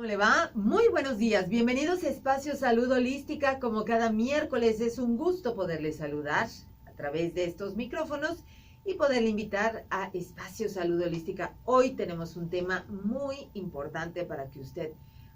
le va? Muy buenos días, bienvenidos a Espacio Salud Holística. Como cada miércoles es un gusto poderles saludar a través de estos micrófonos y poderle invitar a Espacio Salud Holística. Hoy tenemos un tema muy importante para que usted,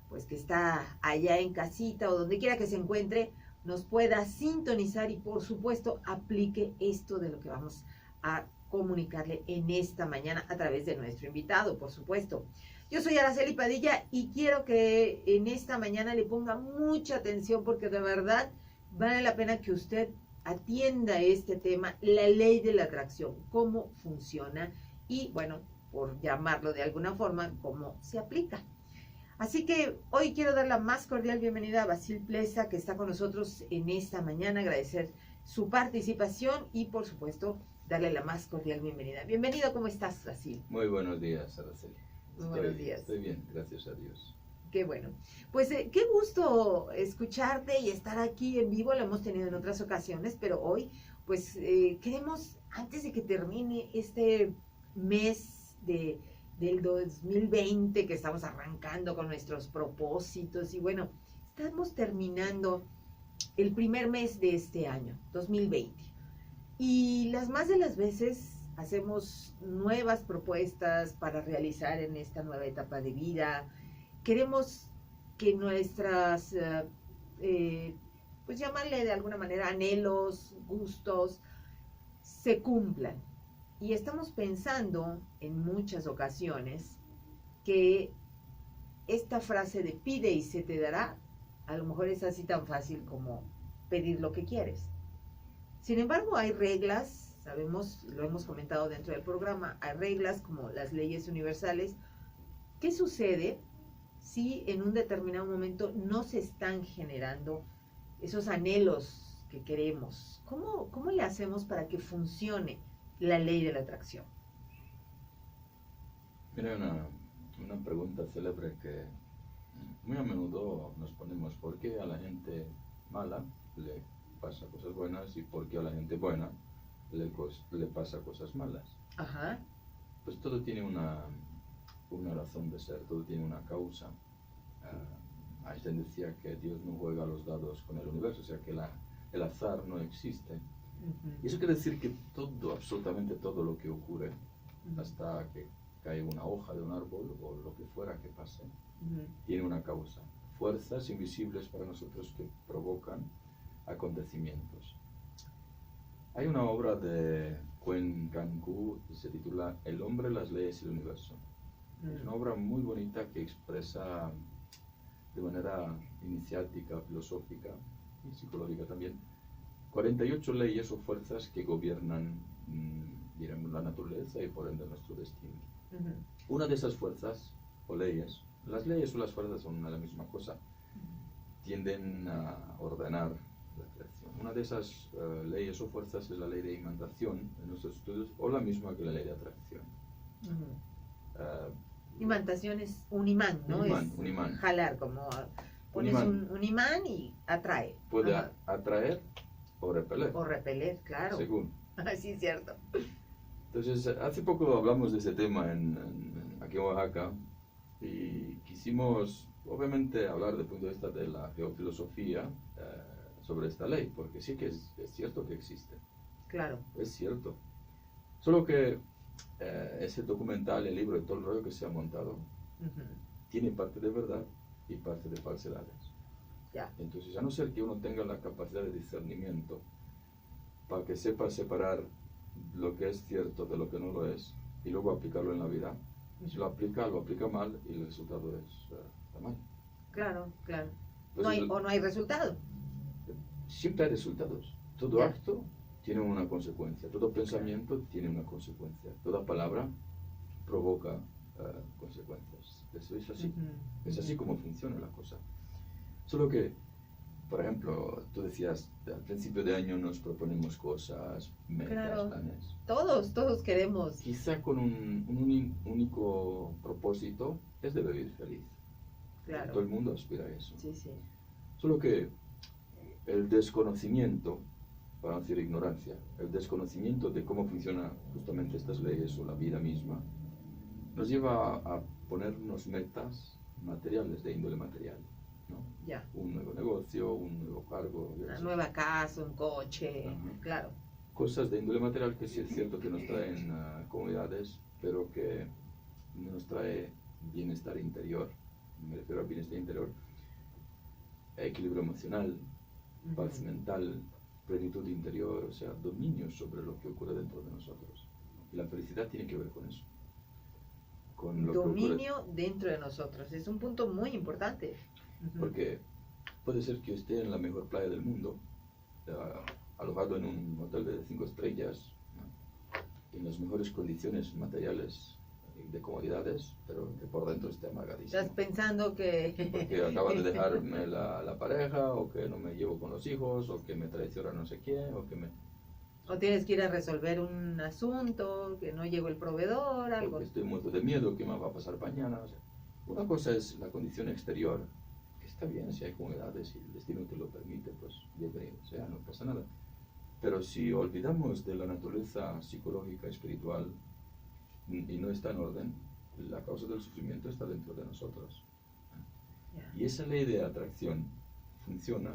pues que está allá en casita o donde quiera que se encuentre, nos pueda sintonizar y por supuesto aplique esto de lo que vamos a comunicarle en esta mañana a través de nuestro invitado, por supuesto. Yo soy Araceli Padilla y quiero que en esta mañana le ponga mucha atención porque de verdad vale la pena que usted atienda este tema, la ley de la atracción, cómo funciona y, bueno, por llamarlo de alguna forma, cómo se aplica. Así que hoy quiero dar la más cordial bienvenida a Basil Plesa, que está con nosotros en esta mañana, agradecer su participación y, por supuesto, darle la más cordial bienvenida. Bienvenido, ¿cómo estás, Basil? Muy buenos días, Araceli. Muy buenos días. Estoy bien, gracias a Dios. Qué bueno. Pues qué gusto escucharte y estar aquí en vivo. Lo hemos tenido en otras ocasiones, pero hoy, pues queremos, antes de que termine este mes del 2020 que estamos arrancando con nuestros propósitos y bueno, estamos terminando el primer mes de este año, 2020. Y las más de las veces hacemos nuevas propuestas para realizar en esta nueva etapa de vida. Queremos que nuestras, pues llamarle de alguna manera, anhelos, gustos, se cumplan. Y estamos pensando en muchas ocasiones que esta frase de pide y se te dará, a lo mejor es así tan fácil como pedir lo que quieres. Sin embargo, hay reglas. Sabemos, lo hemos comentado dentro del programa, hay reglas como las leyes universales. ¿Qué sucede si en un determinado momento no se están generando esos anhelos que queremos? ¿Cómo le hacemos para que funcione la ley de la atracción? Mira, una pregunta célebre que muy a menudo nos ponemos: ¿por qué a la gente mala le pasa cosas buenas y por qué a la gente buena le pasa cosas malas? Ajá. Pues todo tiene una razón de ser, todo tiene una causa. Einstein decía que Dios no juega a los dados con el universo, o sea que el azar no existe. Y eso quiere decir que todo, absolutamente todo lo que ocurre, hasta que cae una hoja de un árbol o lo que fuera que pase, tiene una causa. Fuerzas invisibles para nosotros que provocan acontecimientos. Hay una obra de Quen Can Ku que se titula El hombre, las leyes y el universo. Es una obra muy bonita que expresa de manera iniciática, filosófica y psicológica también 48 leyes o fuerzas que gobiernan, diremos, la naturaleza y por ende nuestro destino. Una de esas fuerzas o leyes, las leyes o las fuerzas son la misma cosa, tienden a ordenar la creación. Una de esas leyes o fuerzas es la ley de imantación en nuestros estudios, o la misma que la ley de atracción. Imantación es un imán, ¿no? Un imán. Jalar, como pones un imán y atrae. Puede atraer o repeler. O repeler, claro. Según. Sí, es cierto. Entonces, hace poco hablamos de ese tema aquí en Oaxaca y quisimos, obviamente, hablar desde el punto de vista de la geofilosofía sobre esta ley, porque sí que es cierto que existe. Claro. Es cierto. Solo que ese documental, el libro y todo el rollo que se ha montado, tiene parte de verdad y parte de falsedades. Ya. Entonces, a no ser que uno tenga la capacidad de discernimiento para que sepa separar lo que es cierto de lo que no lo es y luego aplicarlo en la vida, si lo aplica mal y el resultado está mal. Claro, claro. Entonces, No hay resultado. Siempre hay resultados. Todo acto tiene una consecuencia, todo pensamiento tiene una consecuencia, toda palabra provoca consecuencias. Eso es así. Es así como funciona la cosa. Solo que, por ejemplo, tú decías, al principio de año nos proponemos cosas, metas, planes. Todos queremos. Quizá con un único propósito, es de vivir feliz. Claro. Todo el mundo aspira a eso. Sí, sí. Solo que el desconocimiento, para no decir ignorancia, el desconocimiento de cómo funcionan justamente estas leyes o la vida misma, nos lleva a ponernos metas materiales, de índole material, ¿no? Ya. Un nuevo negocio, un nuevo cargo. Una nueva casa, un coche, claro. Cosas de índole material que sí es cierto que nos traen comodidades, pero que nos trae bienestar interior, me refiero al bienestar interior, equilibrio emocional, paz mental, plenitud interior, o sea, dominio sobre lo que ocurre dentro de nosotros. Y la felicidad tiene que ver con eso. Con lo dominio que ocurre dentro de nosotros, es un punto muy importante. Porque puede ser que esté en la mejor playa del mundo, alojado en un hotel de 5 estrellas, ¿no? En las mejores condiciones materiales de comodidades, pero que por dentro esté amargadísimo. Estás pensando que... Porque acaban de dejarme la pareja, o que no me llevo con los hijos, o que me traiciona no sé quién, o que me... O tienes que ir a resolver un asunto, que no llegó el proveedor, algo. Porque estoy muerto de miedo, ¿qué me va a pasar mañana? O sea, una cosa es la condición exterior, que está bien, si hay comodidades, si el destino te lo permite, pues bienvenido, o sea, no pasa nada. Pero si olvidamos de la naturaleza psicológica, espiritual, y no está en orden, la causa del sufrimiento está dentro de nosotros. Y esa ley de atracción funciona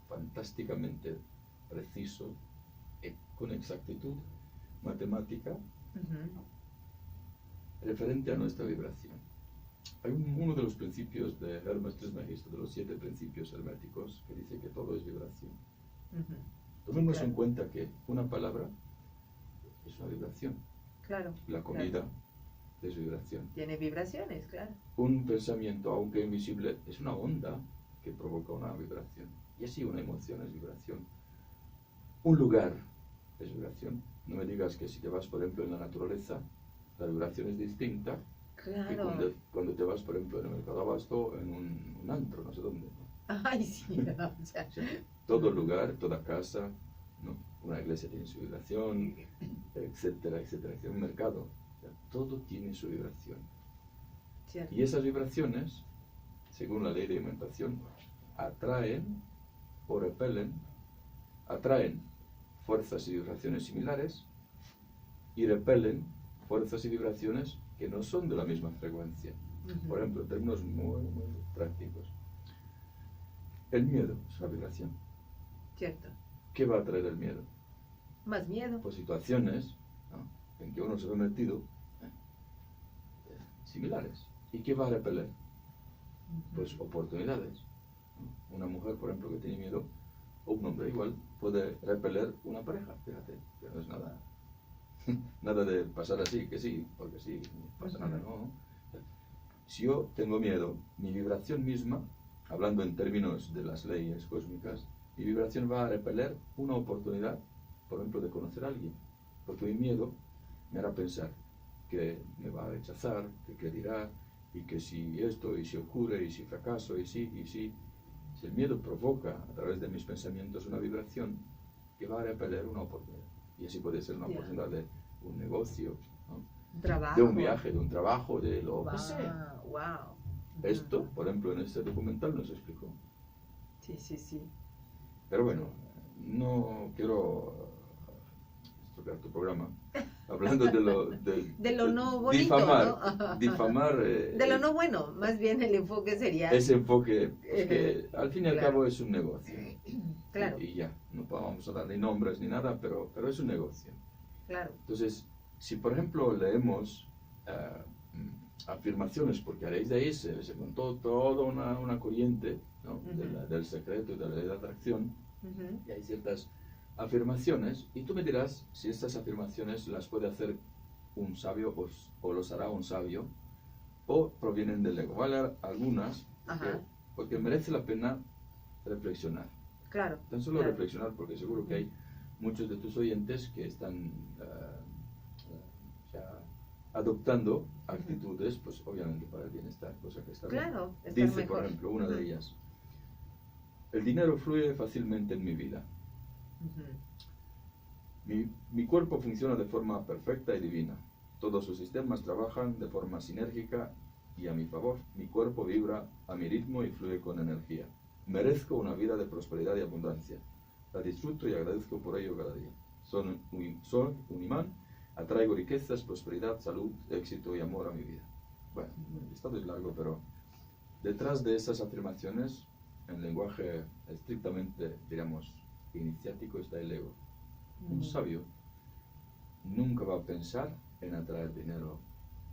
fantásticamente preciso, con exactitud matemática, referente a nuestra vibración. Hay uno de los principios de Hermes Trismegisto, de los 7 principios herméticos, que dice que todo es vibración. Tomemos en cuenta que una palabra es una vibración. Claro. La comida es vibración. Tiene vibraciones, claro. Un pensamiento, aunque invisible, es una onda que provoca una vibración. Y así una emoción es vibración. Un lugar es vibración. No me digas que si te vas, por ejemplo, en la naturaleza, la vibración es distinta. Claro. Que cuando te vas, por ejemplo, en el mercado abasto, en un antro, no sé dónde, ¿no? Ay, sí. O sea, todo lugar, toda casa, ¿no? Una iglesia tiene su vibración, etcétera, etcétera. Un mercado, o sea, todo tiene su vibración. Cierto. Y esas vibraciones, según la ley de aumentación, atraen o repelen, atraen fuerzas y vibraciones similares y repelen fuerzas y vibraciones que no son de la misma frecuencia. Por ejemplo, en términos muy prácticos, el miedo es una vibración. Cierto. ¿Qué va a traer el miedo? Más miedo. Pues situaciones, ¿no?, en que uno se ve metido, similares. ¿Y qué va a repeler? Pues oportunidades. Una mujer, por ejemplo, que tiene miedo, o un hombre igual, puede repeler una pareja. Fíjate, que no es nada, nada de pasar así, que sí, porque sí, no pasa nada, no. Si yo tengo miedo, mi vibración misma, hablando en términos de las leyes cósmicas, mi vibración va a repeler una oportunidad, por ejemplo, de conocer a alguien. Porque mi miedo me hará pensar que me va a rechazar, que qué dirá, y que si esto, y si ocurre, y si fracaso, y si el miedo provoca a través de mis pensamientos una vibración que va a repeler una oportunidad. Y así puede ser una oportunidad de un negocio, ¿no?, un trabajo, de un viaje, de un trabajo, de lo que sea. Wow. Esto, por ejemplo, en este documental nos explicó. Sí, sí, sí. Pero bueno, no quiero estropear tu programa hablando de lo no bonito, difamar, ¿no? difamar de lo no bueno, más bien el enfoque sería ese enfoque, pues, que al fin y al cabo es un negocio. Claro. Y ya, no vamos a dar ni nombres ni nada, pero es un negocio. Claro. Entonces, si por ejemplo leemos afirmaciones, porque a raíz de ahí se montó toda una corriente, ¿no?, del secreto y de la ley de atracción, y hay ciertas afirmaciones, y tú me dirás si estas afirmaciones las puede hacer un sabio o los hará un sabio, o provienen del ego. Vale, algunas, porque merece la pena reflexionar. Claro. Tan solo reflexionar, porque seguro que hay muchos de tus oyentes que están adoptando actitudes, pues obviamente para el bienestar, cosa que está bien. Claro, Dice, mejor. por ejemplo, una de ellas: el dinero fluye fácilmente en mi vida. Mi cuerpo funciona de forma perfecta y divina. Todos sus sistemas trabajan de forma sinérgica y a mi favor. Mi cuerpo vibra a mi ritmo y fluye con energía. Merezco una vida de prosperidad y abundancia. La disfruto y agradezco por ello cada día. Soy un imán. Atraigo riquezas, prosperidad, salud, éxito y amor a mi vida. Bueno, el listado es largo, pero detrás de esas afirmaciones, en lenguaje estrictamente, diríamos, iniciático, está el ego. Un sabio nunca va a pensar en atraer dinero,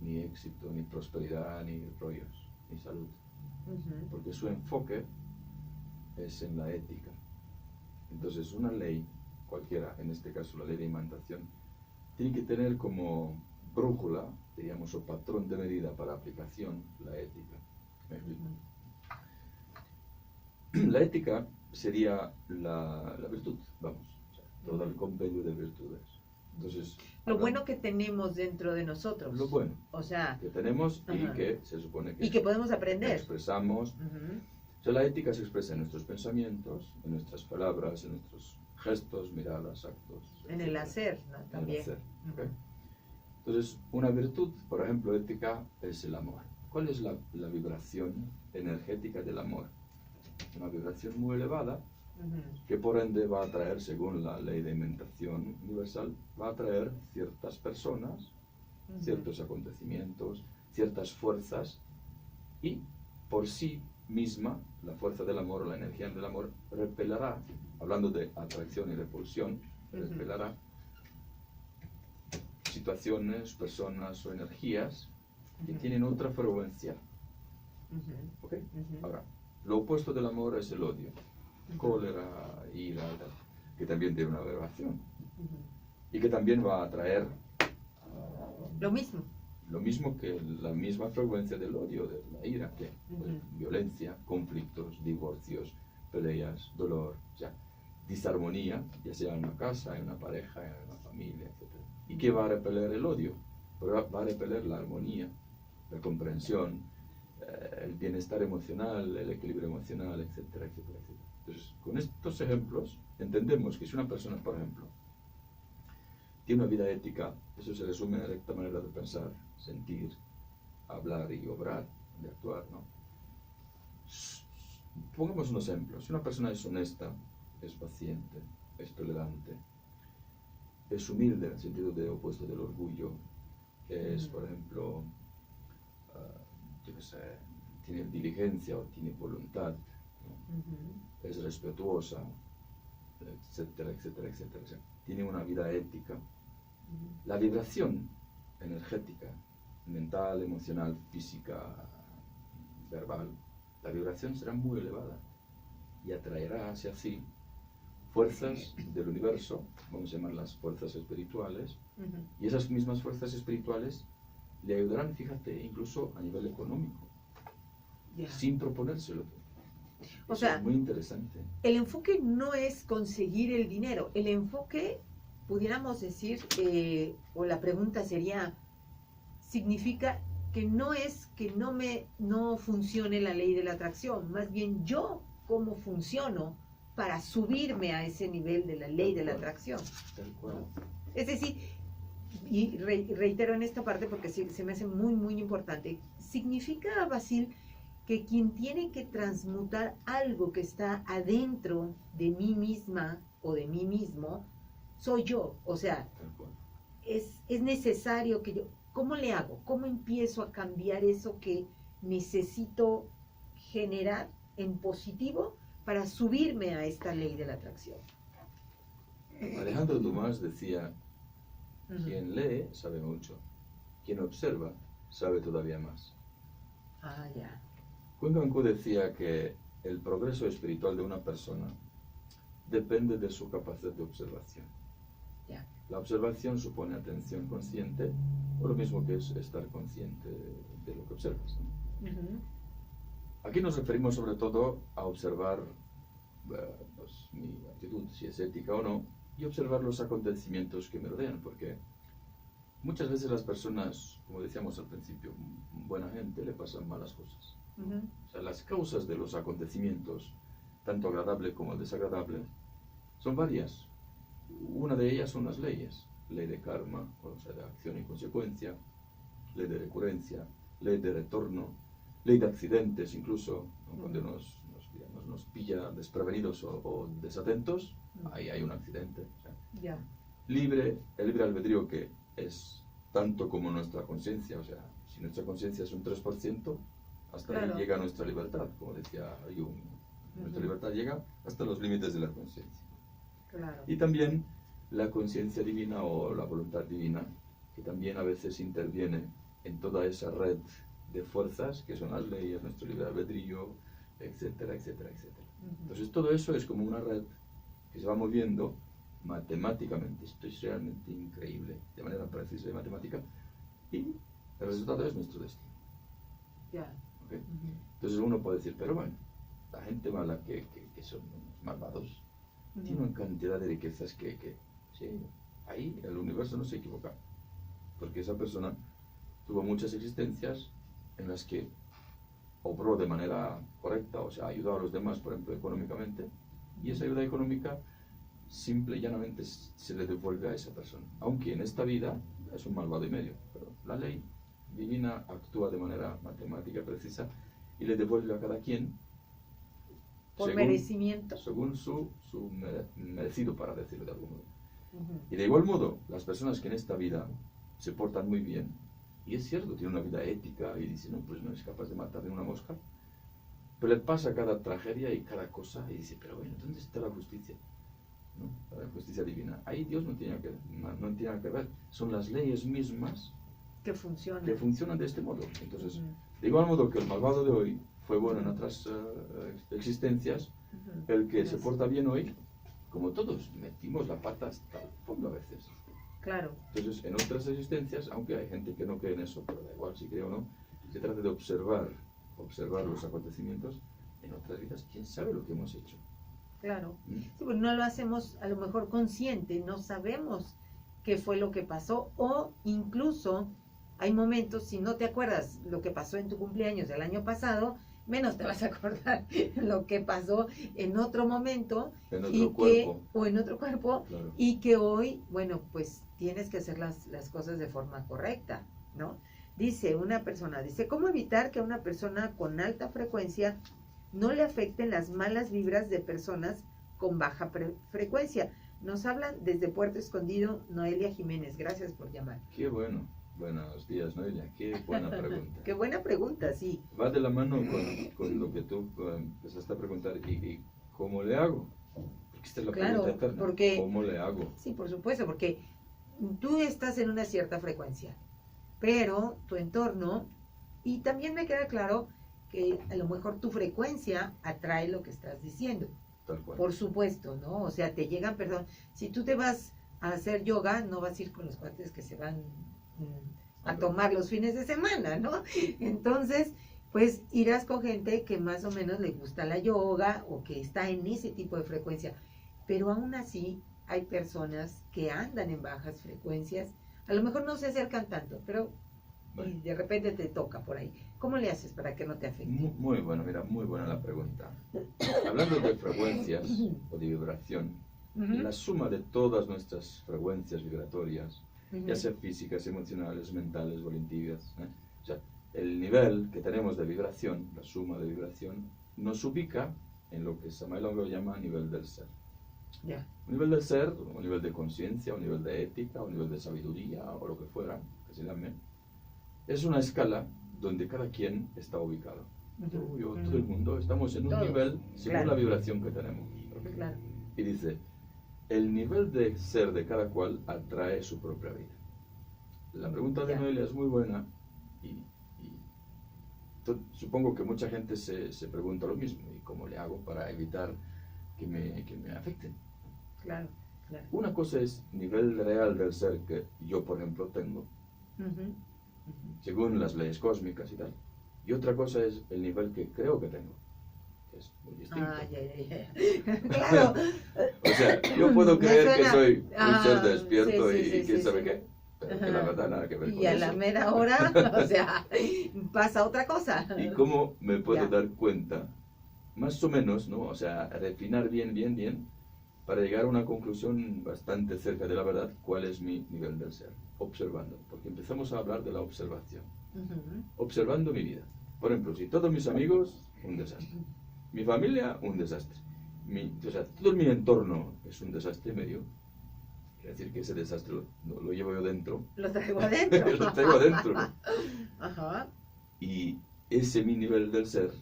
ni éxito, ni prosperidad, ni rollos, ni salud. Porque su enfoque es en la ética. Entonces, una ley, cualquiera, en este caso la ley de alimentación, tiene que tener como brújula, diríamos, o patrón de medida para aplicación, la ética. ¿Me explico? La ética sería la virtud, vamos, o sea, todo el compendio de virtudes. Entonces, lo bueno que tenemos dentro de nosotros. Lo bueno, o sea, que tenemos y que se supone que, y que podemos aprender. Expresamos. O sea, la ética se expresa en nuestros pensamientos, en nuestras palabras, en nuestros gestos, miradas, actos. En el hacer, ¿no? También. En el hacer, ¿okay? Entonces, una virtud, por ejemplo, ética, es el amor. ¿Cuál es la vibración energética del amor? Una vibración muy elevada, que por ende va a atraer, según la ley de alimentación universal, va a atraer ciertas personas, ciertos acontecimientos, ciertas fuerzas, y por sí misma, la fuerza del amor o la energía del amor repelerá, hablando de atracción y repulsión, repelerá situaciones, personas o energías que tienen otra frecuencia. ¿Ok? Ahora, lo opuesto del amor es el odio, cólera, ira, que también tiene una vibración y que también va a atraer lo mismo que la misma frecuencia del odio, de la ira, que violencia, conflictos, divorcios, peleas, dolor, o sea, disarmonía, ya sea en una casa, en una pareja, en una familia, etc. ¿Y qué va a repeler el odio? Va a repeler la armonía, la comprensión, el bienestar emocional, el equilibrio emocional, etcétera, etcétera, etcétera. Entonces, con estos ejemplos, entendemos que si una persona, por ejemplo, tiene una vida ética, eso se resume en la recta manera de pensar, sentir, hablar y obrar, de actuar, ¿no? Pongamos un ejemplo. Si una persona es honesta, es paciente, es tolerante, es humilde en el sentido de opuesto del orgullo, es, por ejemplo, yo qué sé, tiene diligencia o tiene voluntad, ¿no? Es respetuosa, etcétera, etcétera, etcétera. O sea, tiene una vida ética. La vibración energética, mental, emocional, física, verbal, la vibración será muy elevada y atraerá hacia sí fuerzas del universo, vamos a llamarlas fuerzas espirituales, y esas mismas fuerzas espirituales le ayudarán, fíjate, incluso a nivel económico, sin proponérselo. O sea, es muy interesante. El enfoque no es conseguir el dinero, el enfoque, pudiéramos decir, o la pregunta sería, significa que no es que no funcione la ley de la atracción, más bien yo cómo funciono para subirme a ese nivel de la ley de la atracción. Es decir, y reitero en esta parte porque se me hace muy, muy importante, significa, Basil, que quien tiene que transmutar algo que está adentro de mí misma o de mí mismo, soy yo. O sea, es necesario que yo... ¿Cómo le hago? ¿Cómo empiezo a cambiar eso que necesito generar en positivo para subirme a esta ley de la atracción? Alejandro Dumas decía, quien lee sabe mucho, quien observa sabe todavía más. Ah, ya. Kun Kanku decía que el progreso espiritual de una persona depende de su capacidad de observación. Ya. La observación supone atención consciente, o lo mismo que es estar consciente de lo que observas, ¿no? Aquí nos referimos sobre todo a observar pues, mi actitud, si es ética o no, y observar los acontecimientos que me rodean, porque muchas veces las personas, como decíamos al principio, buena gente, le pasan malas cosas. O sea, las causas de los acontecimientos, tanto agradable como desagradable, son varias. Una de ellas son las leyes, ley de karma, o sea, de acción y consecuencia, ley de recurrencia, ley de retorno, ley de accidentes incluso, ¿no? Cuando nos pilla desprevenidos o desatentos, ahí hay un accidente. O sea, el libre albedrío, que es tanto como nuestra conciencia, o sea, si nuestra conciencia es un 3%, Hasta Claro. ahí llega nuestra libertad, como decía Jung. Nuestra libertad llega hasta los límites de la conciencia. Claro. Y también la conciencia divina o la voluntad divina, que también a veces interviene en toda esa red de fuerzas que son las leyes, nuestro libre albedrío, etcétera, etcétera, etcétera. Entonces todo eso es como una red que se va moviendo matemáticamente. Esto es realmente increíble, de manera precisa y matemática, y el resultado es nuestro destino. Ya. ¿Ok? Entonces uno puede decir, pero bueno, la gente mala que son unos malvados, tiene una cantidad de riquezas que sí, ahí el universo no se equivoca, porque esa persona tuvo muchas existencias en las que obró de manera correcta, o sea, ayudó a los demás, por ejemplo, económicamente, y esa ayuda económica simple y llanamente se le devuelve a esa persona, aunque en esta vida es un malvado y medio, pero la ley divina actúa de manera matemática precisa y le devuelve a cada quien por merecimiento, según su merecido, para decirlo de algún modo. Y de igual modo, las personas que en esta vida se portan muy bien, y es cierto, tienen una vida ética y dicen, no, pues no es capaz de matar ni una mosca, pero le pasa cada tragedia y cada cosa y dice, pero bueno, ¿dónde está la justicia? ¿No? La justicia divina. Ahí Dios no tiene nada que ver. Son las leyes mismas que funcionan de este modo. Entonces, de igual modo que el malvado de hoy fue bueno en otras existencias, el que se porta bien hoy, como todos, metimos la pata hasta el fondo a veces. Claro. Entonces, en otras existencias, aunque hay gente que no cree en eso, pero da igual si cree o no, se trata de observar los acontecimientos en otras vidas. ¿Quién sabe lo que hemos hecho? Claro. Sí, pues no lo hacemos a lo mejor consciente, no sabemos qué fue lo que pasó, o incluso hay momentos, si no te acuerdas lo que pasó en tu cumpleaños del año pasado, menos te vas a acordar lo que pasó en otro momento en otro y cuerpo. o en otro cuerpo, Claro. y que hoy, bueno, pues tienes que hacer las cosas de forma correcta, ¿no? Dice una persona, dice, ¿cómo evitar que a una persona con alta frecuencia no le afecten las malas vibras de personas con baja frecuencia? Nos hablan desde Puerto Escondido, Noelia Jiménez. Gracias por llamar. Qué bueno. Buenos días, Noelia. Qué buena pregunta. Qué buena pregunta, sí. Va de la mano con lo que tú empezaste a preguntar. ¿Y cómo le hago? Porque esta es la pregunta eterna. Porque, ¿cómo le hago? Sí, por supuesto, porque tú estás en una cierta frecuencia, pero tu entorno, y también me queda claro que a lo mejor tu frecuencia atrae lo que estás diciendo. Tal cual. Por supuesto, ¿no? O sea, te llegan, perdón, si tú te vas a hacer yoga, no vas a ir con los cuates que se van a tomar los fines de semana, ¿no? Entonces, pues irás con gente que más o menos le gusta la yoga o que está en ese tipo de frecuencia. Pero aún así hay personas que andan en bajas frecuencias, a lo mejor no se acercan tanto, pero bueno, y de repente te toca por ahí. ¿Cómo le haces para que no te afecte? Muy bueno, mira, muy buena la pregunta. Hablando de frecuencias o de vibración, la suma de todas nuestras frecuencias vibratorias, ya sea físicas, emocionales, mentales, volitivas, o sea, el nivel que tenemos de vibración, la suma de vibración, nos ubica en lo que Samael Aung llama nivel del ser. Yeah. Un nivel del ser, un nivel de conciencia, un nivel de ética, un nivel de sabiduría, o lo que fuera, que se llame, es una escala donde cada quien está ubicado. Tú, yo, todo el mundo estamos en un nivel según la vibración que tenemos. Claro. Y dice, el nivel de ser de cada cual atrae su propia vida. La pregunta de Noelia es muy buena y supongo que mucha gente se pregunta lo mismo. ¿Y cómo le hago para evitar que me afecten? Claro, claro. Una cosa es nivel real del ser que yo, por ejemplo, tengo, según las leyes cósmicas y tal. Y otra cosa es el nivel que creo que tengo, que es muy distinto. Claro. O sea, yo puedo creer que soy un ser despierto y quién sabe qué, pero que la verdad nada que ver con eso. Y a la mera hora, o sea, pasa otra cosa. ¿Y cómo me puedo dar cuenta? Más o menos, ¿no? O sea, refinar bien, para llegar a una conclusión bastante cerca de la verdad, cuál es mi nivel del ser. Observando, porque empezamos a hablar de la observación. Observando mi vida. Por ejemplo, si todos mis amigos, un desastre. Mi familia, un desastre. O sea, todo mi entorno es un desastre medio. Quiere decir que ese desastre lo llevo yo dentro. Lo traigo adentro. Lo traigo adentro. Ajá. Y ese mi nivel del ser,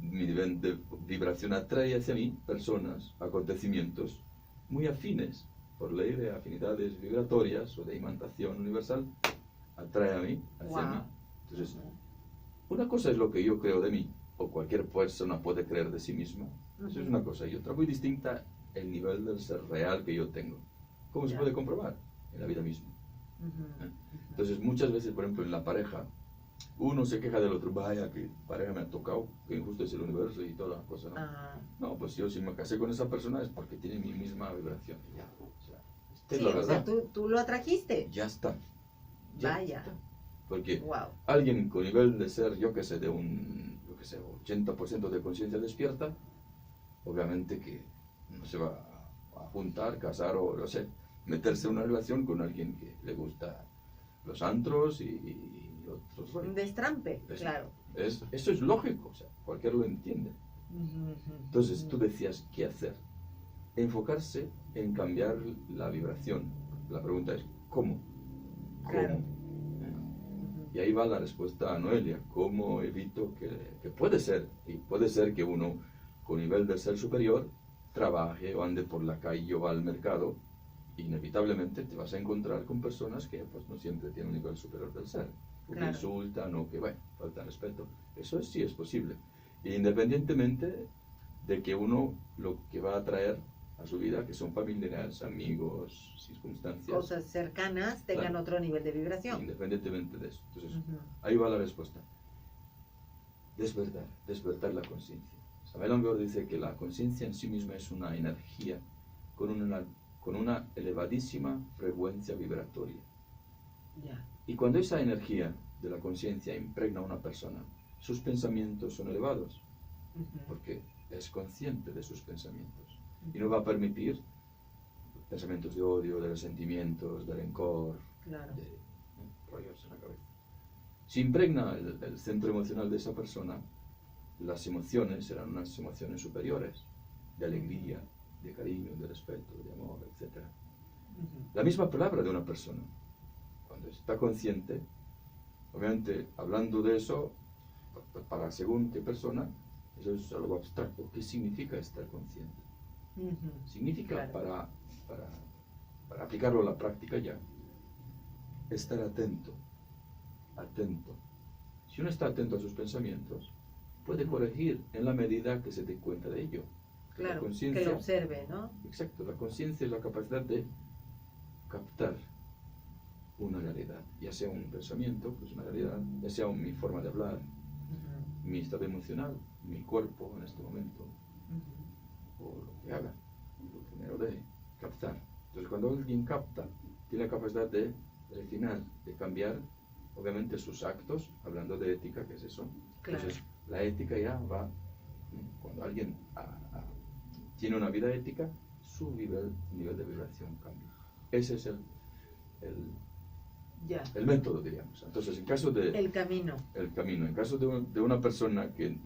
mi nivel de vibración atrae hacia mí personas, acontecimientos muy afines, por ley de afinidades vibratorias o de imantación universal, atrae a mí, hacia mí. Entonces, una cosa es lo que yo creo de mí, o cualquier persona puede creer de sí misma, eso es una cosa, y otra muy distinta, el nivel del ser real que yo tengo. ¿Cómo se puede comprobar? En la vida misma. Entonces, muchas veces, por ejemplo, en la pareja, uno se queja del otro, vaya, que pareja me ha tocado, que injusto es el universo y toda la cosa, ¿no? No, pues yo si me casé con esa persona es porque tiene mi misma vibración. Ya, o sea, esta es la verdad. O sea, tú lo atrajiste. Ya está. Vaya. Está. Porque Wow. alguien con nivel de ser, yo que sé, de un 80% de conciencia despierta, obviamente que no se va a juntar, casar o no sé, meterse en una relación con alguien que le gusta los antros y otros rollos. Un destrampe, claro. Eso es lógico, o sea, cualquiera lo entiende. Entonces tú decías, ¿qué hacer? Enfocarse en cambiar la vibración. La pregunta es, ¿cómo? Claro. Y ahí va la respuesta a Noelia, ¿cómo evito que puede ser? Y puede ser que uno con nivel de ser superior trabaje o ande por la calle o va al mercado, inevitablemente te vas a encontrar con personas que pues no siempre tienen un nivel superior del ser, o que insultan o que, bueno, falta respeto. Eso sí es posible. Independientemente de que uno lo que va a traer a su vida, que son familiares, amigos, circunstancias, cosas cercanas, tengan otro nivel de vibración. Independientemente de eso. Entonces, ahí va la respuesta. Despertar la conciencia. Samuel Anger dice que la conciencia en sí misma es una energía con una elevadísima frecuencia vibratoria. Y cuando esa energía de la conciencia impregna a una persona, sus pensamientos son elevados, porque es consciente de sus pensamientos. Y no va a permitir pensamientos de odio, de resentimientos, de rencor, de rollos en la cabeza. Si impregna el centro emocional de esa persona, las emociones serán unas emociones superiores, de alegría, de cariño, de respeto, de amor, etc. La misma palabra de una persona, cuando está consciente, obviamente hablando de eso, para según qué persona, eso es algo abstracto. ¿Qué significa estar consciente? Significa, para aplicarlo a la práctica ya, estar atento. Si uno está atento a sus pensamientos, puede corregir en la medida que se dé cuenta de ello. Claro, que lo observe, ¿no? Exacto, la conciencia es la capacidad de captar una realidad, ya sea un pensamiento, pues una realidad, ya sea mi forma de hablar, mi estado emocional, mi cuerpo en este momento, o lo que haga, lo que me rodee, captar. Entonces cuando alguien capta, tiene la capacidad de refinar, de cambiar, obviamente sus actos, hablando de ética, que es eso. Entonces la ética ya va, cuando alguien tiene una vida ética, su nivel de vibración cambia. Ese es el método, diríamos. Entonces, en caso de... El camino. En caso de una persona que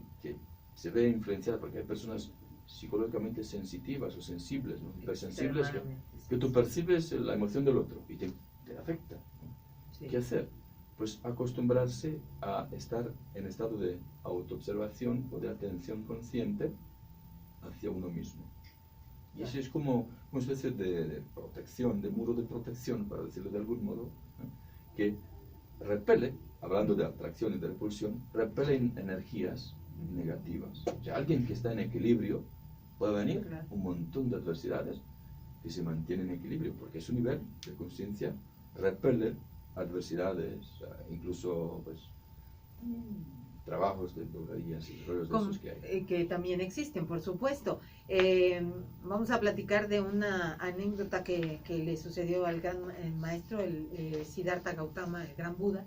se ve influenciada, porque hay personas psicológicamente sensitivas o sensibles, ¿no? Hipersensibles, que tú percibes la emoción del otro y te afecta, ¿no? ¿Qué hacer? Pues acostumbrarse a estar en estado de autoobservación o de atención consciente hacia uno mismo. Y eso es como una especie de protección, de muro de protección, para decirlo de algún modo, ¿no? Que repele, hablando de atracción y de repulsión, repele energías negativas. O sea, alguien que está en equilibrio puede venir un montón de adversidades que se mantiene en equilibrio, porque su nivel de conciencia repele adversidades, incluso pues trabajos de drogadías y rollos de esos que hay. Que también existen, por supuesto. Vamos a platicar de una anécdota que le sucedió al gran maestro, el Siddhartha Gautama, el gran Buda,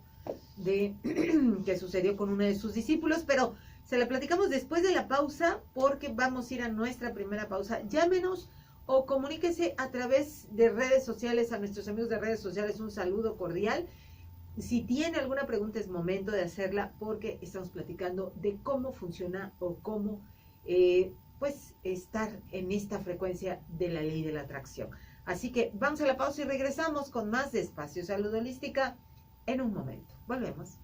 que sucedió con uno de sus discípulos, pero se la platicamos después de la pausa, porque vamos a ir a nuestra primera pausa. Llámenos o comuníquese a través de redes sociales, a nuestros amigos de redes sociales, un saludo cordial. Si tiene alguna pregunta es momento de hacerla, porque estamos platicando de cómo funciona o cómo pues estar en esta frecuencia de la ley de la atracción. Así que vamos a la pausa y regresamos con más de Espacio Salud Holística en un momento. Volvemos.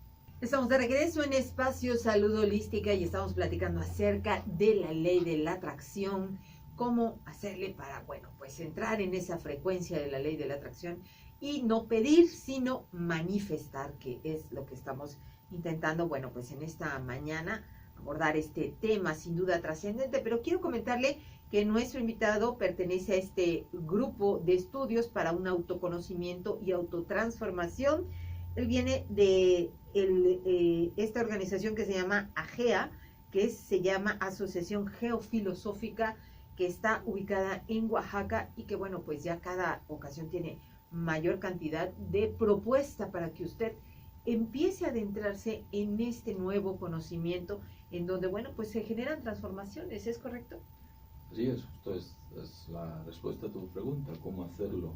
Estamos de regreso en Espacio Salud Holística y estamos platicando acerca de la ley de la atracción, cómo hacerle para, bueno, pues entrar en esa frecuencia de la ley de la atracción y no pedir, sino manifestar, que es lo que estamos intentando, bueno, pues en esta mañana abordar este tema sin duda trascendente, pero quiero comentarle que nuestro invitado pertenece a este grupo de estudios para un autoconocimiento y autotransformación. Él viene de esta organización que se llama AGEA, se llama Asociación Geofilosófica, que está ubicada en Oaxaca y que, bueno, pues ya cada ocasión tiene mayor cantidad de propuesta para que usted empiece a adentrarse en este nuevo conocimiento en donde, bueno, pues se generan transformaciones, ¿es correcto? Sí, esto es la respuesta a tu pregunta, cómo hacerlo.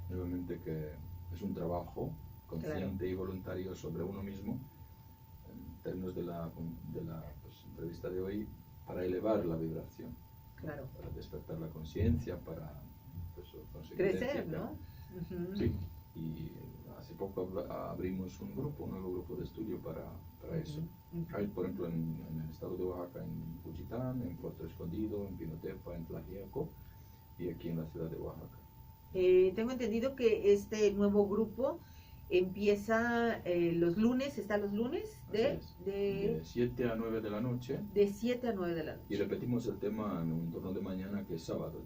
Nuevamente que es un trabajo consciente y voluntario sobre uno mismo, en términos de la pues, entrevista de hoy, para elevar la vibración, para despertar la conciencia, para pues, conseguir crecer, ¿no? Sí, y hace poco abrimos un nuevo grupo de estudio para eso. Hay, por ejemplo, en el estado de Oaxaca, en Juchitán, en Puerto Escondido, en Pinotepa, en Tlaxiaco y aquí en la ciudad de Oaxaca. Tengo entendido que este nuevo grupo empieza los lunes, ¿está los lunes? De 7 a 9 de la noche. De 7 a 9 de la noche. Y repetimos el tema en un turno de mañana, que es sábado,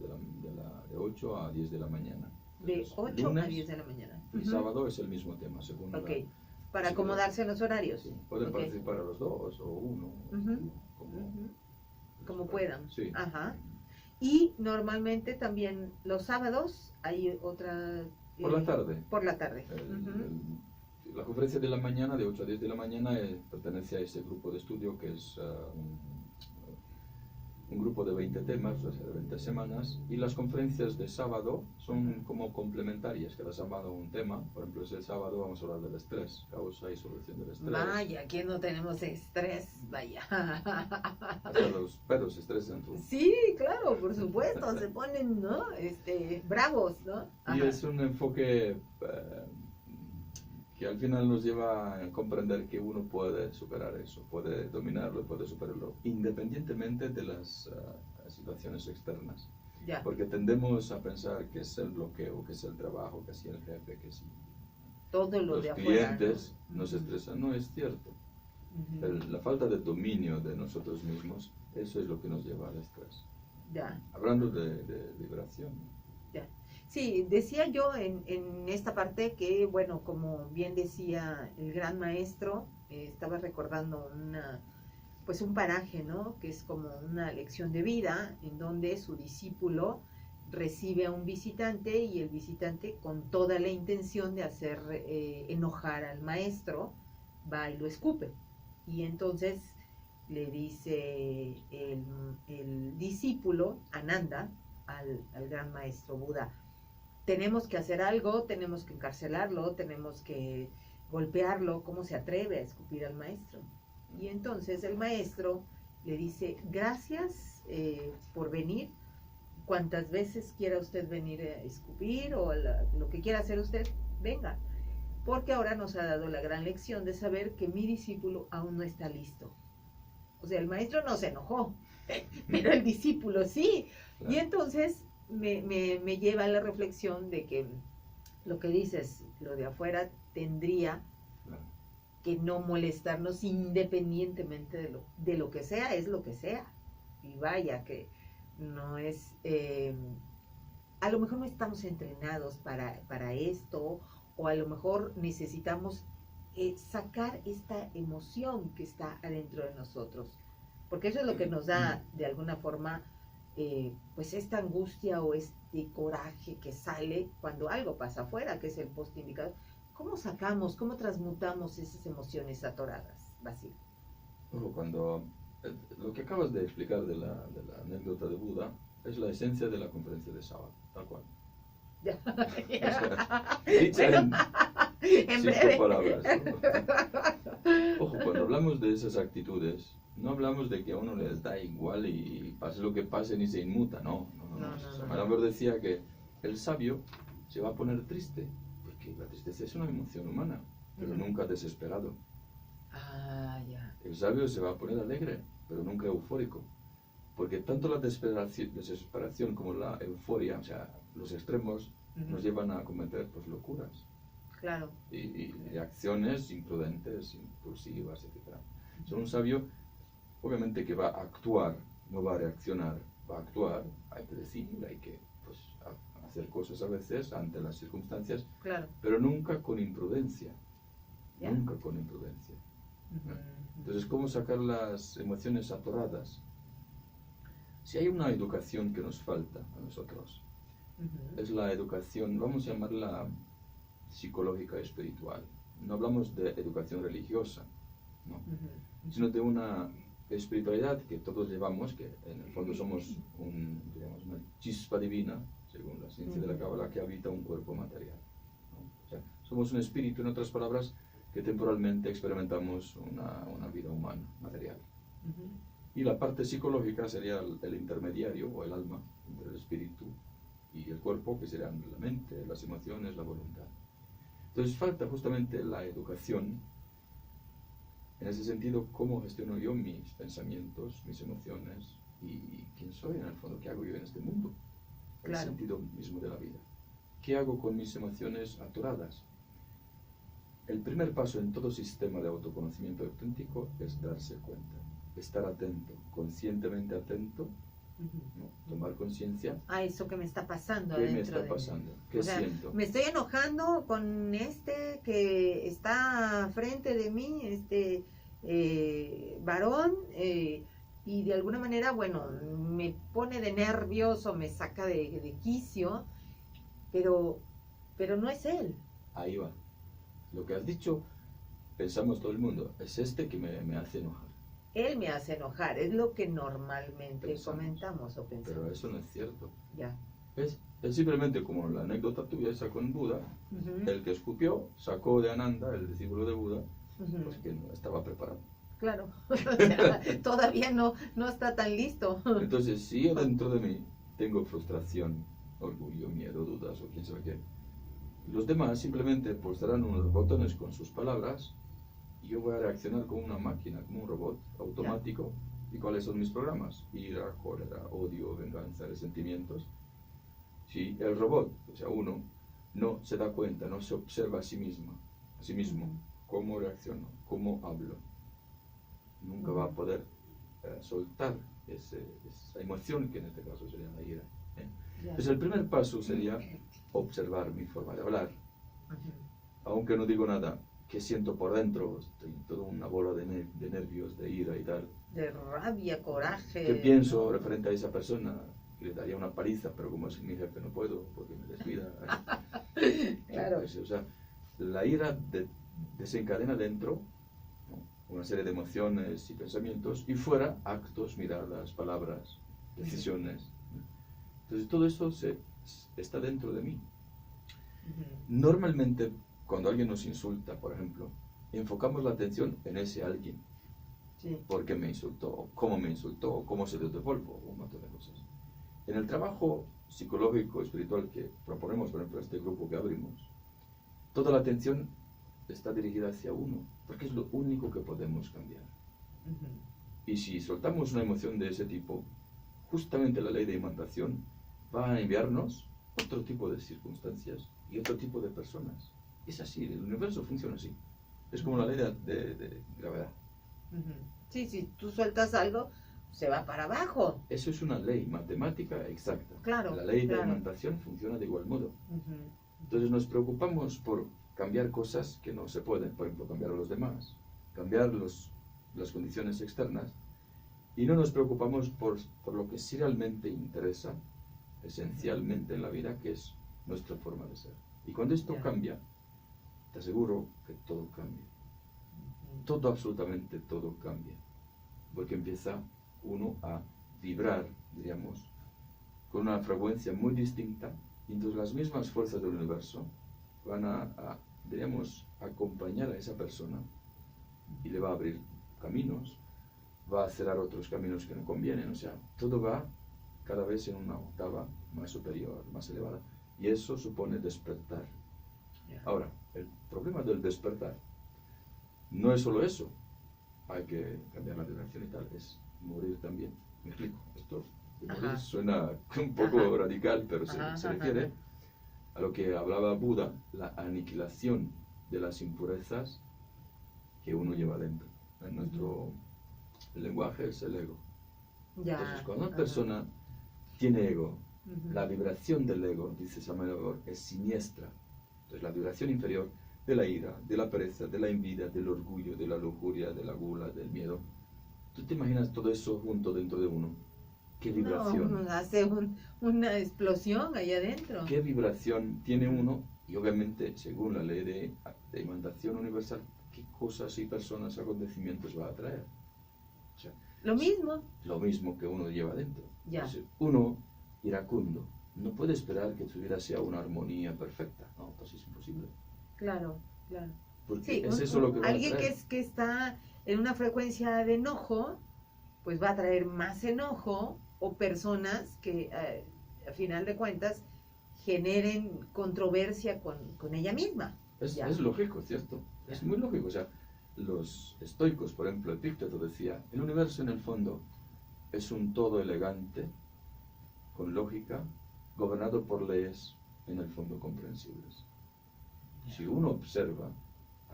de 8 a 10 de la mañana. De 8 a 10 de la mañana. Y sábado es el mismo tema, según para acomodarse en los horarios. Sí. Pueden participar a los dos o uno, como puedan. Sí. Ajá. Y normalmente también los sábados hay otra... por la tarde. Por la tarde. La conferencia de la mañana, de 8 a 10 de la mañana, pertenece a ese grupo de estudio que es un grupo de 20 temas, o sea, de 20 semanas, y las conferencias de sábado son como complementarias, cada sábado un tema. Por ejemplo, ese sábado vamos a hablar del estrés, causa y solución del estrés. Vaya, aquí no tenemos estrés, vaya. Hasta los perros se estresan. Sí, claro, por supuesto, se ponen, ¿no? Bravos, ¿no? Ajá. Y es un enfoque que al final nos lleva a comprender que uno puede superar eso, puede dominarlo, puede superarlo, independientemente de las situaciones externas. Ya. Porque tendemos a pensar que es el bloqueo, que es el trabajo, que es el jefe, que sí. Todo lo los de afuera, clientes nos estresan. No es cierto. La falta de dominio de nosotros mismos, eso es lo que nos lleva al estrés. Ya. Hablando de vibración. Ya. Sí, decía yo en esta parte que, bueno, como bien decía el gran maestro, estaba recordando pues un paraje, ¿no? Que es como una lección de vida en donde su discípulo recibe a un visitante y el visitante, con toda la intención de hacer enojar al maestro, va y lo escupe. Y entonces le dice el discípulo, Ananda, al gran maestro Buda: tenemos que hacer algo, tenemos que encarcelarlo, tenemos que golpearlo. ¿Cómo se atreve a escupir al maestro? Y entonces el maestro le dice: gracias por venir, cuantas veces quiera usted venir a escupir o lo que quiera hacer usted, venga, porque ahora nos ha dado la gran lección de saber que mi discípulo aún no está listo. O sea, el maestro no se enojó, pero el discípulo sí. Claro. Y entonces me lleva a la reflexión de que lo que dices, lo de afuera tendría que no molestarnos independientemente de lo que sea, es lo que sea. Y vaya que no es, a lo mejor no estamos entrenados para esto, o a lo mejor necesitamos sacar esta emoción que está adentro de nosotros, porque eso es lo que nos da de alguna forma pues esta angustia o este coraje que sale cuando algo pasa afuera, que es el post indicador. ¿Cómo sacamos, cómo transmutamos esas emociones atoradas, Basil? Cuando lo que acabas de explicar de la anécdota de Buda es la esencia de la conferencia de sábado, tal cual. Ya. Dicha bueno, en 5 palabras, ¿no? Ojo, cuando hablamos de esas actitudes, no hablamos de que a uno les da igual y pase lo que pase ni se inmuta, no. Samarambor decía que el sabio se va a poner triste, porque la tristeza es una emoción humana, pero nunca desesperado. Ah, ya. El sabio se va a poner alegre, pero nunca eufórico. Porque tanto la desesperación como la euforia, o sea, los extremos, nos llevan a cometer pues locuras. Claro. Y acciones imprudentes, impulsivas, etc. Un sabio, obviamente que va a actuar, no va a reaccionar, va a actuar, hay que decir, hay que pues, hacer cosas a veces ante las circunstancias, claro. pero nunca con imprudencia. ¿Ya? Nunca con imprudencia. Entonces, ¿cómo sacar las emociones atoradas? Si hay una educación que nos falta a nosotros, es la educación, vamos a llamarla psicológica y espiritual. No hablamos de educación religiosa, ¿no? Sino de una espiritualidad que todos llevamos, que en el fondo somos digamos, una chispa divina, según la ciencia de la Cábala, que habita un cuerpo material, ¿no? O sea, somos un espíritu, en otras palabras, que temporalmente experimentamos una vida humana, material. Y la parte psicológica sería el intermediario o el alma entre el espíritu y el cuerpo, que serían la mente, las emociones, la voluntad. Entonces falta justamente la educación, en ese sentido, cómo gestiono yo mis pensamientos, mis emociones y quién soy en el fondo, qué hago yo en este mundo, el sentido mismo de la vida. ¿Qué hago con mis emociones atoradas? El primer paso en todo sistema de autoconocimiento auténtico es darse cuenta, estar atento, conscientemente atento, ¿no? Tomar conciencia. A eso que me está pasando ¿Qué adentro me está pasando? ¿Qué o sea, siento? me estoy enojando con este que está frente de mí, este varón, y de alguna manera, bueno, me pone de nervios o me saca de quicio, pero no es él. Ahí va. Lo que has dicho, pensamos todo el mundo, es este que me hace enojar. Él me hace enojar, es lo que normalmente Pensamos, comentamos o pensamos. Pero eso no es cierto. Ya. Es simplemente como la anécdota tuya esa con Buda, el que escupió, sacó de Ananda, el discípulo de Buda, pues que no estaba preparado. Claro, o sea, todavía no está tan listo. Entonces, si yo dentro de mí tengo frustración, orgullo, miedo, dudas o quién sabe qué, los demás simplemente pulsarán unos botones con sus palabras y yo voy a reaccionar como una máquina, como un robot automático. ¿Y cuáles son mis programas? Ira, cólera, odio, venganza, resentimientos. Si el robot, o sea, uno, no se da cuenta, no se observa a sí mismo, cómo reacciono, cómo hablo, nunca va a poder soltar esa emoción que en este caso sería la ira. Entonces el primer paso sería observar mi forma de hablar. Aunque no digo nada, ¿qué siento por dentro? Estoy toda una bola de nervios, de ira y tal. De rabia, coraje. ¿Qué pienso referente a esa persona? Le daría una paliza, pero como es mi jefe no puedo porque me despida. Claro. Pues, o sea, la ira desencadena dentro, ¿no?, una serie de emociones y pensamientos, y fuera actos, miradas, palabras, decisiones. Entonces todo eso está dentro de mí. Normalmente cuando alguien nos insulta, por ejemplo, enfocamos la atención en ese alguien. Sí. ¿Por qué me insultó? ¿O cómo me insultó? ¿O cómo se dio de polvo? Un montón de cosas. En el trabajo psicológico, espiritual que proponemos, por ejemplo, este grupo que abrimos, toda la atención está dirigida hacia uno, porque es lo único que podemos cambiar. Y si soltamos una emoción de ese tipo, justamente la ley de imantación va a enviarnos otro tipo de circunstancias y otro tipo de personas. Es así, el universo funciona así. Es como la ley de gravedad. Sí, si tú sueltas algo, se va para abajo. Eso es una ley matemática exacta. Claro. La ley de imantación funciona de igual modo. Entonces nos preocupamos por cambiar cosas que no se pueden, por ejemplo, cambiar a los demás, cambiar las condiciones externas, y no nos preocupamos por lo que sí realmente interesa, esencialmente en la vida, que es nuestra forma de ser. Y cuando esto cambia, te aseguro que todo cambia. Todo, absolutamente todo cambia. Porque empieza uno a vibrar, diríamos, con una frecuencia muy distinta, y entonces las mismas fuerzas del universo van diríamos, acompañar a esa persona y le va a abrir caminos, va a cerrar otros caminos que no convienen, o sea, todo va cada vez en una octava más superior, más elevada, y eso supone despertar. Ahora, el problema del despertar no es solo eso, hay que cambiar la vibración y tal, es morir también. ¿Me explico? Esto de morir Ajá. suena un poco Ajá. radical, pero se Ajá, ajá, refiere ajá. a lo que hablaba Buda, la aniquilación de las impurezas que uno lleva dentro. En nuestro lenguaje es el ego. Entonces, Ya. cuando una Ajá. persona tiene ego, Ujú. la vibración del ego, dice Samuel Agor, es siniestra. Entonces, la vibración inferior de la ira, de la pereza, de la envidia, del orgullo, de la lujuria, de la gula, del miedo. ¿Tú te imaginas todo eso junto dentro de uno? ¿Qué vibración? No, hace una explosión ahí adentro. ¿Qué vibración tiene uno? Y obviamente, según la ley de imantación universal, ¿qué cosas y personas, acontecimientos va a traer? O sea, Lo mismo. lo mismo que uno lleva dentro. Ya. Entonces, uno, iracundo, no puede esperar que tu vida sea una armonía perfecta. No, pues es imposible. Claro, claro. Porque Sí, es eso lo que va a alguien traer. que está en una frecuencia de enojo, pues va a traer más enojo, o personas que a final de cuentas generen controversia con ella misma. Ya. Es lógico, ¿cierto? Ya. Es muy lógico. O sea, los estoicos, por ejemplo, Epicteto decía, el universo en el fondo es un todo elegante, con lógica, gobernado por leyes en el fondo comprensibles. Si uno observa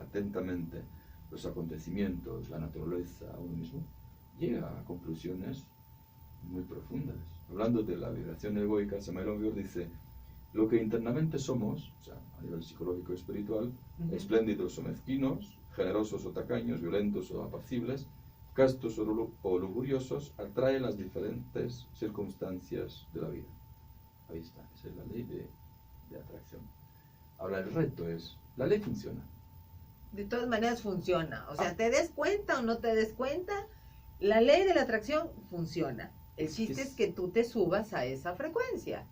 atentamente los acontecimientos, la naturaleza, a uno mismo, llega a conclusiones muy profundas. Hablando de la vibración egoica, Samuel Aguirre dice, lo que internamente somos, o sea, a nivel psicológico y espiritual, espléndidos o mezquinos, generosos o tacaños, violentos o apacibles, castos o lujuriosos, atrae las diferentes circunstancias de la vida. Ahí está, esa es la ley de atracción. Ahora el reto es, la ley funciona. De todas maneras funciona. O sea, te des cuenta o no te des cuenta, la ley de la atracción funciona. El chiste es que tú te subas a esa frecuencia.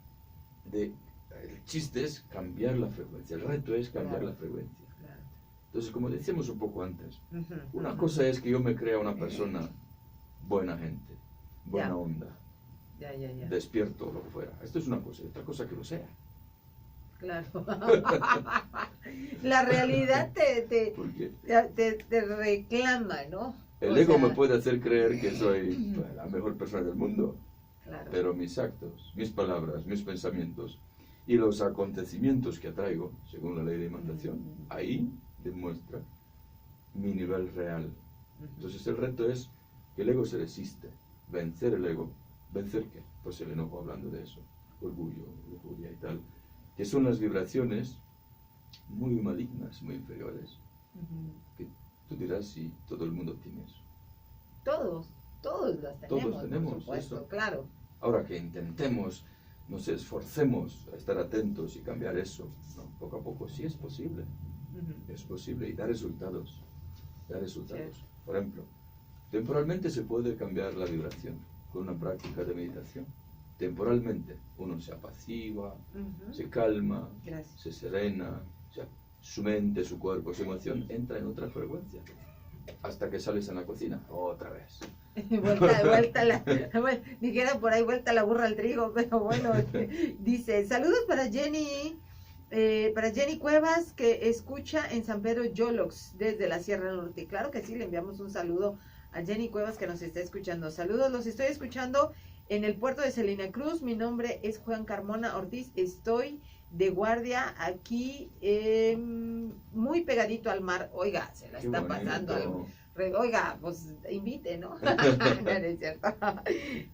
El chiste es cambiar la frecuencia, el reto es cambiar Claro. la frecuencia. Claro. Entonces, como decíamos un poco antes, Ujú, una ujú. cosa es que yo me crea una persona buena gente, buena Ya. onda, Ya. despierto, lo que fuera. Esto es una cosa, y otra cosa que lo sea. Claro. La realidad Porque te reclama, ¿no? el O ego me sea, puede hacer creer que soy la mejor persona del mundo, claro. pero mis actos, mis palabras, mis pensamientos y los acontecimientos que atraigo, según la ley de imantación, ahí demuestra mi nivel real. Entonces el reto es que el ego se resiste, vencer el ego. ¿Vencer qué? Pues el enojo, hablando de eso, orgullo, lujuria y tal, que son las vibraciones muy malignas, muy inferiores, que tú dirás si todo el mundo tiene eso. Todos las tenemos, Todos tenemos por supuesto, eso. claro. Ahora que intentemos, nos esforcemos a estar atentos y cambiar eso, ¿no? Poco a poco sí es posible. Es posible y da resultados. Da resultados. Sí. Por ejemplo, temporalmente se puede cambiar la vibración con una práctica de meditación. Temporalmente uno se apacigua, se calma, Gracias. se serena, o sea, su mente, su cuerpo, su emoción entra en otra frecuencia. Hasta que sales en la cocina, otra vez. Dijera por ahí vuelta la burra al trigo, pero bueno, dice, saludos para Jenny Cuevas, que escucha en San Pedro Yolox, desde la Sierra Norte. Claro que sí, le enviamos un saludo a Jenny Cuevas, que nos está escuchando. Saludos, los estoy escuchando en el puerto de Salina Cruz. Mi nombre es Juan Carmona Ortiz, estoy de guardia aquí, muy pegadito al mar. Oiga, se la está pasando algo. Oiga, pues invite, ¿no? No es cierto.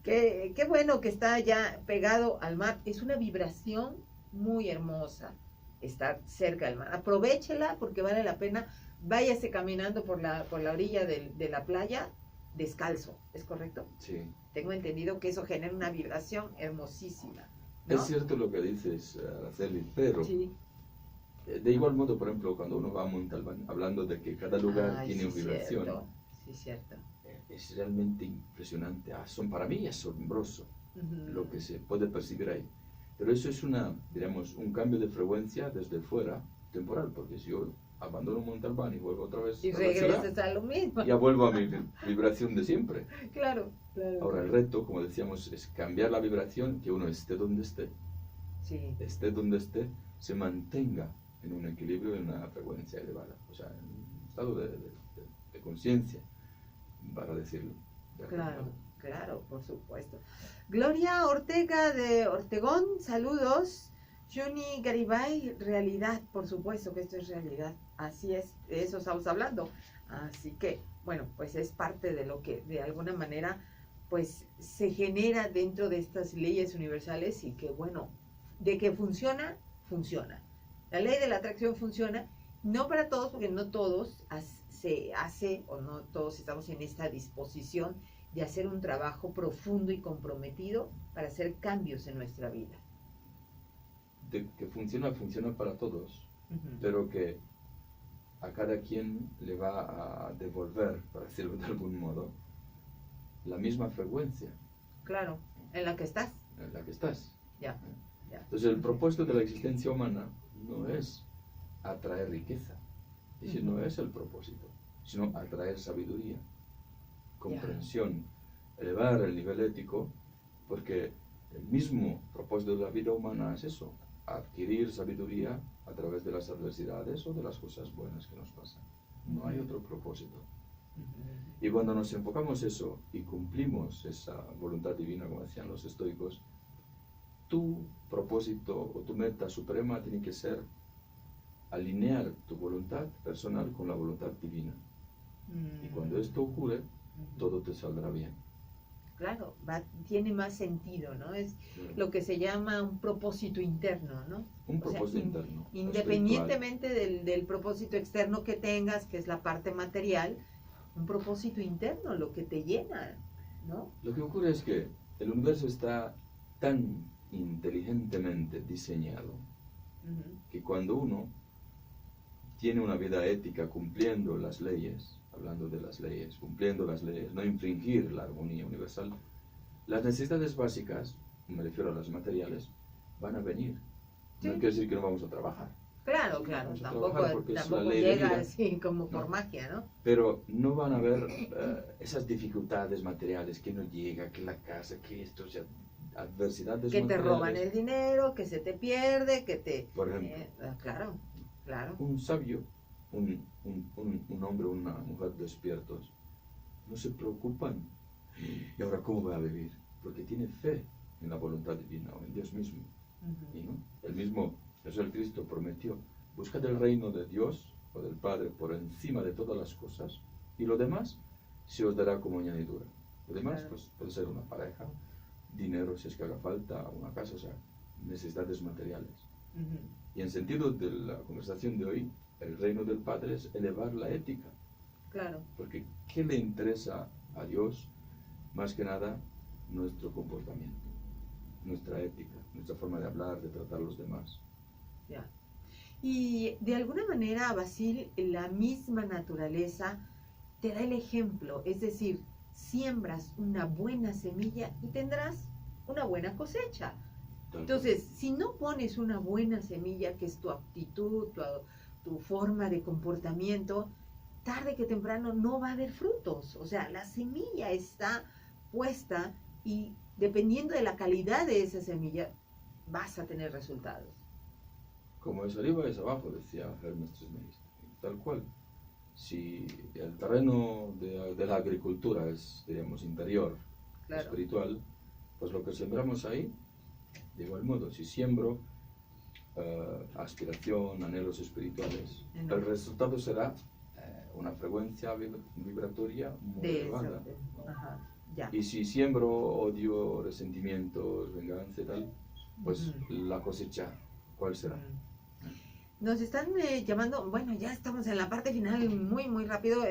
Qué bueno que está ya pegado al mar. Es una vibración muy hermosa estar cerca del mar. Aprovéchela porque vale la pena. Váyase caminando por la orilla de la playa descalzo, ¿es correcto? Sí. Tengo entendido que eso genera una vibración hermosísima, ¿no? Es cierto lo que dices, Araceli, pero sí. De igual modo, por ejemplo, cuando uno va a Montalbán, hablando de que cada lugar tiene una vibración, cierto. Sí, cierto. Es realmente impresionante. Para mí es asombroso lo que se puede percibir ahí. Pero eso es digamos, un cambio de frecuencia desde fuera, temporal, porque si yo abandono Montalbán y vuelvo otra vez y a regresas a lo mismo, ya vuelvo a mi vibración de siempre. Claro. Ahora el reto, como decíamos, es cambiar la vibración, que uno esté donde esté, donde esté, se mantenga en un equilibrio, en una frecuencia elevada, o sea, en un estado de conciencia. para decirlo. Claro, claro, por supuesto. Gloria Ortega de Ortegón, saludos. Juni Garibay, realidad, por supuesto que esto es realidad. Así es, de eso estamos hablando. Así que, bueno, pues es parte de lo que de alguna manera pues se genera dentro de estas leyes universales y que, bueno, de que funciona, funciona. La ley de la atracción funciona, no para todos, porque no todos se hace o no todos estamos en esta disposición de hacer un trabajo profundo y comprometido para hacer cambios en nuestra vida. De que funciona para todos, pero que a cada quien le va a devolver, para decirlo de algún modo, la misma frecuencia. Claro, en la que estás. En la que estás. Ya. Entonces el propósito de la existencia humana no es atraer riqueza, ese no es el propósito, sino atraer sabiduría, comprensión, elevar el nivel ético, porque el mismo propósito de la vida humana es eso, adquirir sabiduría a través de las adversidades o de las cosas buenas que nos pasan. No hay otro propósito. Y cuando nos enfocamos eso y cumplimos esa voluntad divina, como decían los estoicos, tu propósito o tu meta suprema tiene que ser alinear tu voluntad personal con la voluntad divina. Y cuando esto ocurre, todo te saldrá bien. Claro, tiene más sentido, ¿no? Es lo que se llama un propósito interno, ¿no? Un propósito interno. Independientemente del propósito externo que tengas, que es la parte material, un propósito interno, lo que te llena, ¿no? Lo que ocurre es que el universo está tan inteligentemente diseñado que cuando uno tiene una vida ética cumpliendo las leyes, hablando de las leyes, cumpliendo las leyes, no infringir la armonía universal, las necesidades básicas, me refiero a las materiales, van a venir. No quiere decir que no vamos a trabajar. Claro, tampoco llega así como por magia, ¿no? Pero no van a haber esas dificultades materiales, que no llega, que la casa, que esto, o sea, adversidades que materiales. te roban el dinero, que se te pierde, que te... Por ejemplo. Claro. Un sabio, un hombre o una mujer despiertos, no se preocupan. ¿Y ahora cómo va a vivir? Porque tiene fe en la voluntad divina o en Dios mismo. ¿Y no? El mismo Jesús el Cristo prometió, buscad el reino de Dios o del Padre por encima de todas las cosas y lo demás se os dará como añadidura. Lo demás pues, puede ser una pareja, dinero si es que haga falta, una casa, o sea, necesidades materiales. Y en sentido de la conversación de hoy, el reino del Padre es elevar la ética. Claro. Porque ¿qué le interesa a Dios? Más que nada, nuestro comportamiento, nuestra ética, nuestra forma de hablar, de tratar a los demás. Ya. Y de alguna manera, Basil, la misma naturaleza te da el ejemplo, es decir, siembras una buena semilla y tendrás una buena cosecha. Entonces, si no pones una buena semilla, que es tu actitud, tu forma de comportamiento, tarde que temprano no va a haber frutos. O sea, la semilla está puesta y dependiendo de la calidad de esa semilla, vas a tener resultados. Como es arriba es abajo, decía Hermes Trismegisto. Tal cual. Si el terreno de la agricultura es, diríamos, interior, espiritual, pues lo que sembramos ahí, de igual modo, si siembro aspiración, anhelos espirituales, el resultado será una frecuencia vibratoria muy elevada. ¿No? Y si siembro odio, resentimientos, venganza y tal, pues la cosecha, ¿cuál será? Nos están llamando, bueno, ya estamos en la parte final, muy rápido.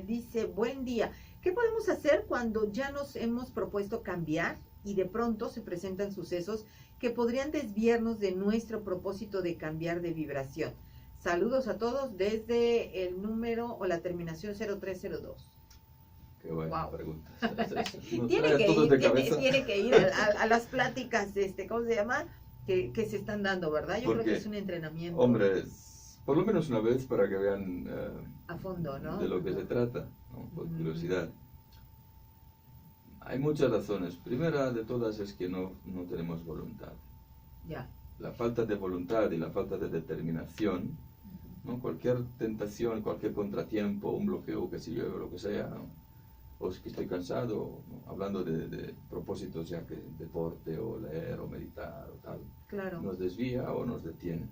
Dice, buen día. ¿Qué podemos hacer cuando ya nos hemos propuesto cambiar y de pronto se presentan sucesos que podrían desviarnos de nuestro propósito de cambiar de vibración? Saludos a todos desde el número o la terminación 0302. Qué buena pregunta. Tiene que ir a las pláticas, ¿cómo se llama? Que se están dando, ¿verdad? Yo creo que es un entrenamiento. Hombre, por lo menos una vez para que vean a fondo, ¿no? De lo que se trata, ¿no? Por curiosidad. Hay muchas razones. Primera de todas es que no tenemos voluntad. Ya. La falta de voluntad y la falta de determinación, ¿no? Cualquier tentación, cualquier contratiempo, un bloqueo, que sé yo, lo que sea, ¿no? o es que estoy cansado, ¿no? Hablando de propósitos ya que deporte o leer o meditar o tal, Claro. nos desvía o nos detiene,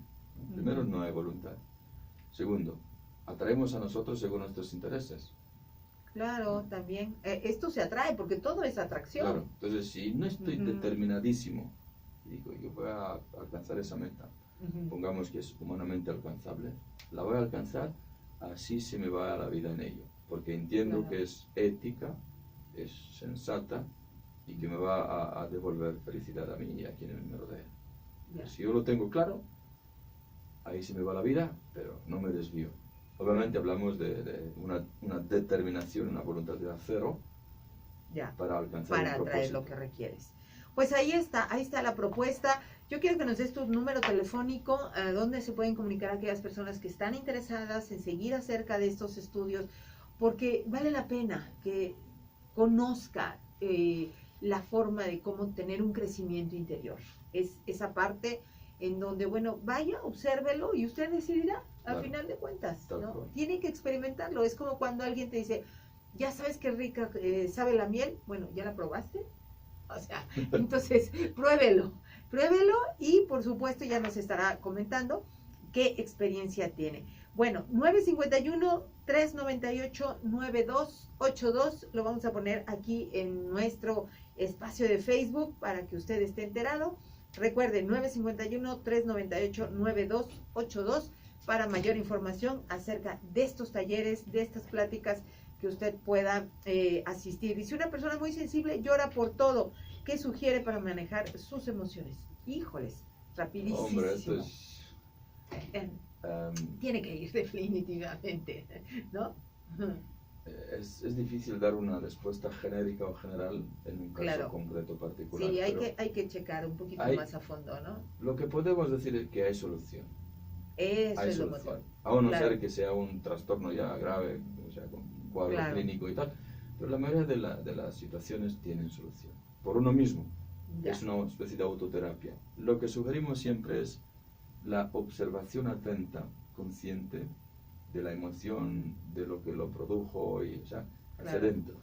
¿no? Primero, no hay voluntad. Segundo, atraemos a nosotros según nuestros intereses. Claro, también. Esto se atrae porque todo es atracción. Claro, entonces si no estoy determinadísimo y digo, yo voy a alcanzar esa meta, pongamos que es humanamente alcanzable, la voy a alcanzar, así se me va la vida en ello, porque entiendo Claro. que es ética, es sensata y que me va a devolver felicidad a mí y a quienes me rodean. Ya. Si yo lo tengo claro, ahí se me va la vida, pero no me desvío. Obviamente hablamos de una determinación, una voluntad de cero Ya. para alcanzar Para un atraer propósito. lo que requieres. Pues ahí está la propuesta. Yo quiero que nos des tu número telefónico, donde se pueden comunicar aquellas personas que están interesadas en seguir acerca de estos estudios, porque vale la pena que conozca la forma de cómo tener un crecimiento interior. Es esa parte en donde, bueno, vaya, obsérvelo y usted decidirá, al Claro. final de cuentas, Tal ¿no? cual. Tiene que experimentarlo. Es como cuando alguien te dice, ya sabes qué rica sabe la miel. Bueno, ¿ya la probaste? O sea, entonces, pruébelo y por supuesto ya nos estará comentando qué experiencia tiene. Bueno, 951-398-9282, lo vamos a poner aquí en nuestro espacio de Facebook para que usted esté enterado. Recuerde, 951-398-9282 para mayor información acerca de estos talleres, de estas pláticas que usted pueda asistir. Dice una persona muy sensible, llora por todo. ¿Qué sugiere para manejar sus emociones? Híjoles, rapidísimo. Hombre, esto es... Tiene que ir definitivamente, ¿no? Es difícil dar una respuesta genérica o general en un caso Claro. concreto particular. Sí, pero hay que checar un poquito más a fondo, ¿no? Lo que podemos decir es que hay solución. Eso Hay es lo solución. mejor. Aún no Claro. ser que sea un trastorno ya grave, o sea, con cuadro Claro. clínico y tal, pero la mayoría de las situaciones tienen solución. Por uno mismo. Ya. Es una especie de autoterapia. Lo que sugerimos siempre es la observación atenta, consciente, de la emoción, de lo que lo produjo, y, o sea, hacia Claro. adentro.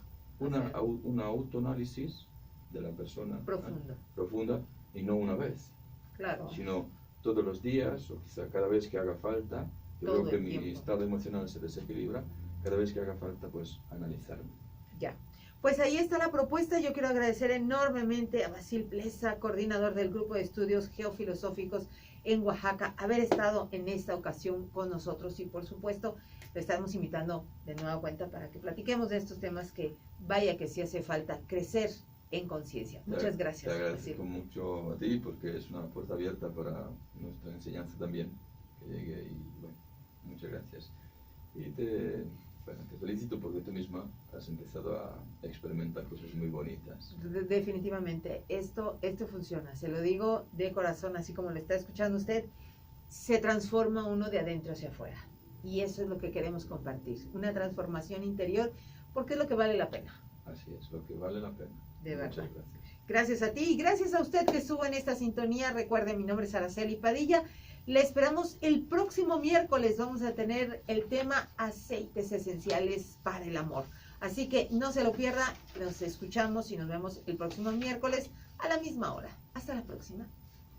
Una autoanálisis de la persona Profundo. profunda, y no una vez, Claro. sino todos los días, o quizá cada vez que haga falta. Yo Todo veo que el mi tiempo. estado emocional se desequilibra, cada vez que haga falta, pues analizarme. Ya. Pues ahí está la propuesta. Yo quiero agradecer enormemente a Basil Plesa, coordinador del Grupo de Estudios Geofilosóficos en Oaxaca, haber estado en esta ocasión con nosotros, y por supuesto le estamos invitando de nueva cuenta para que platiquemos de estos temas que vaya que sí hace falta crecer en conciencia. Muchas gracias. Te agradezco mucho a ti, porque es una puerta abierta para nuestra enseñanza también, que llegue, y bueno, muchas gracias. Y te felicito porque tú misma has empezado a experimentar cosas muy bonitas. Definitivamente, esto funciona, se lo digo de corazón, así como lo está escuchando usted, se transforma uno de adentro hacia afuera. Y eso es lo que queremos compartir, una transformación interior, porque es lo que vale la pena. Así es, lo que vale la pena. De verdad. Muchas gracias. Gracias a ti y gracias a usted que estuvo en esta sintonía. Recuerde, mi nombre es Araceli Padilla. Le esperamos el próximo miércoles. Vamos a tener el tema aceites esenciales para el amor. Así que no se lo pierda. Nos escuchamos y nos vemos el próximo miércoles a la misma hora. Hasta la próxima.